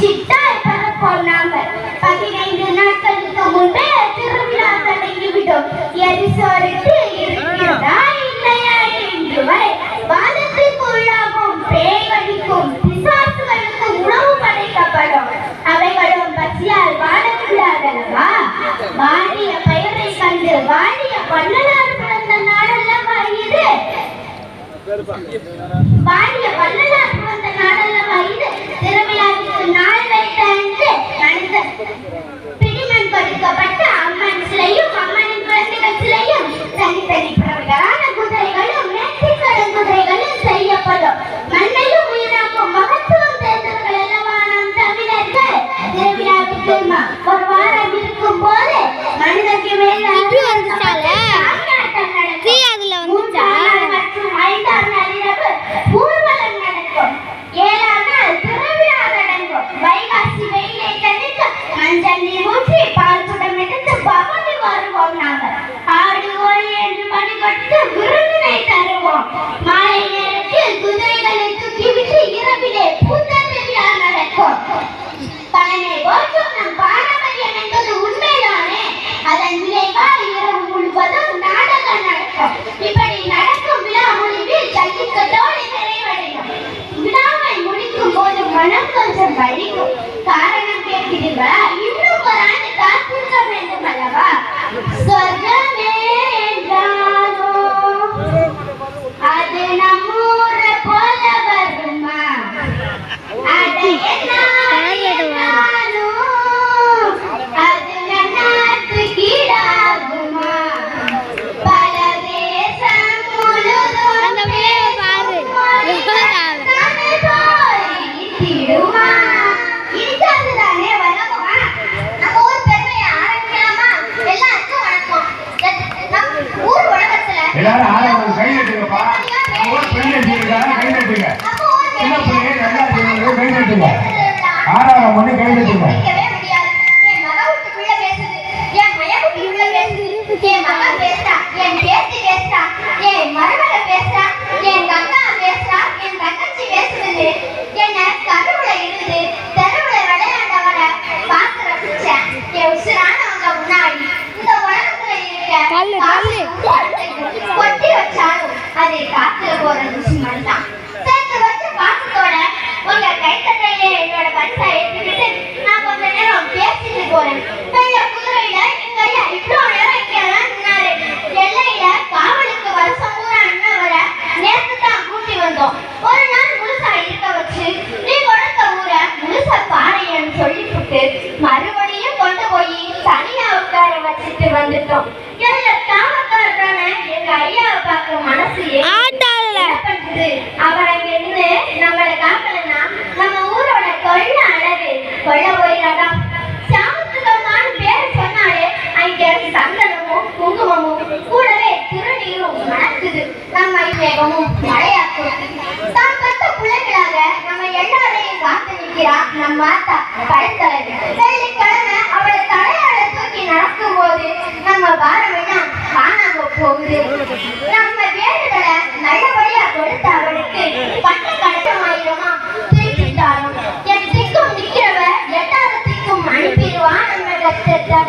சிட்டாய் பறப்போம் நாங்கள். 15 நாட்களுக்கு முன்பே திருவிழா தொடங்கிவிடும். எரிசோருக்கு இருக்கிறதா இல்லையா என்று வரை வானத்துக்குள்ளாகும் பேய்களுக்கும் பிசாசுகளுக்கு உணவு படைக்கப்படும். அவைகளும் பசியால் வாழக்கூடாதல்லவா? வாடிய பயிரை கண்டு வாடிய வள்ளலார் பிறந்த நாடல்லவா இது? வாடிய வள்ளலார் பிறந்த நாடல்லவா இது? திருவிழாவுக்கு நாள் வைத்த அன்று மனிதன் பிடிமண் கொடுக்கப்பட்ட அம்மன் சிலையும் அம்மனின் குழந்தைகள் சிலையும் தனித்தனி பிறவிகளான குதிரைகளும் நேர்த்திக்கடன் குதிரைகளும் செய்யப்படும். மண்ணையும் உயிராக்கும் மகத்துவம் தேர்ந்தவர்கள் அல்லவா நம் தமிழர்கள். திருவிழாவுக்கு ஒரு வாரம் இருக்கும் போது மனிதனுக்கு மேல் மற்றும் 5ஆம் நாள் இரவு ஊர்வலம் நடக்கும். 7ஆம் நாள் திருவிழா நடக்கும். வைகாசி வெயிலை தணிக்க மஞ்சள் நீர் ஊற்றி பால் குடம் எடுத்து பவனி வருவோம். நாங்கள் ஆடு கோழி என்று மணி கொடுத்து விருந்தினை தருவோம். மாலை நேரத்தில் குதிரைகளை தூக்கிவிட்டு இரவிலே பூத்த திருவிழா நடக்கும். பழனை போற்றும் நம் பாரம்பரியம் என்பது உண்மைதானே. அதன் விளைவாக இரவு முழுவதும் நாடகம் நடக்கும். இப்படி நடக்கும் விழா முடிவில் ஜல்லிக்கட்டோடு நிறைவடையும். விழாவை முடிக்கும் போது மனம் கொஞ்சம் வலிக்கும். காரணம் கேட்கிறீர்களா? இன்னும் ஒரு ஆண்டு காத்திருக்க வேண்டும் அல்லவா? சொர்க்கமே என்றாலோ அது நம்மூரை போல வருமா? அது என்ன அது நாட்டு கீழாகுமா? பல தேசம் முழுதும் போயிடுமா? இதுதானே வணக்கமா? நம்ம ஊர் பெருமையை ஆரம்பிக்கலாமா? எல்லாருக்கும் வணக்கம். நம்ம ஊர் உலகத்துல எல்லாரும் ஆரம்பம் கை நட்டுங்கப்பா. ஊர் பெண்ணை செய்யுங்க, கை நட்டுங்க. சின்ன பிள்ளைங்க நல்லா செய்யுங்க, கை நட்டுங்க. ஆறாம் பண்ணி கை நட்டுங்க. அதை காத்துல போற துஷ்மன் தான். சேர்த்து வச்சு பாசத்தோட உங்க கைத்தட்டையிலே என்னோட பரிசா ஏற்றிக்கிட்டு நான் கொஞ்ச நேரம் பேசிட்டு போறேன். பெரிய குதிரையில எங்க ஐயா இவ்வளவு நேரம் இங்கெல்லாம் நின்னாரு. எல்லையில காவலுக்கு வருஷம் பூரா அண்ணவரை நேற்று தான் கூட்டி வந்தோம். ஒரு நாள் முழுசா இருக்க வச்சு நீ கொடுத்த ஊரை முழுசா பாறையன்னு சொல்லிவிட்டு மறுபடியும் கொண்டு போய் தனியா உட்கார வச்சுட்டு வந்துட்டோம். காவல்காரரான எங்க ஐயாவை பார்க்க மனசு பண்றது. அவர் அங்க இருந்து நம்மளை காக்கலன்னா நம்ம ஊரோட கொள்ள அழகு கொள்ள போயிடாதான். சாமுத்திரமான பேர் சொன்னாலே அங்க சந்தனமும் குங்குமமும் கூடவே திருநீரும் மணக்குது. நம்ம மேகமும் மழையாக்கும். தான் பத்த பிள்ளைகளாக நம்ம எல்லாரையும் காத்து நிற்கிறா நம்ம மாத்தா படைத்தலைவி. வெள்ளிக்கிழமை அவளை தலையால தூக்கி நடக்கும் போது நம்ம பாரமெல்லாம் காணாம போகுது. நம்ம வேண்டுதலை நல்லபடியா கொடுத்த அவளுக்கு பட்ட கட்டமாயிரமா திருச்சிட்டாலும் என் திக்கும் நிக்கிறவ எட்டாவது திக்கும் அனுப்பிடுவா நம்ம கஷ்டத்தை.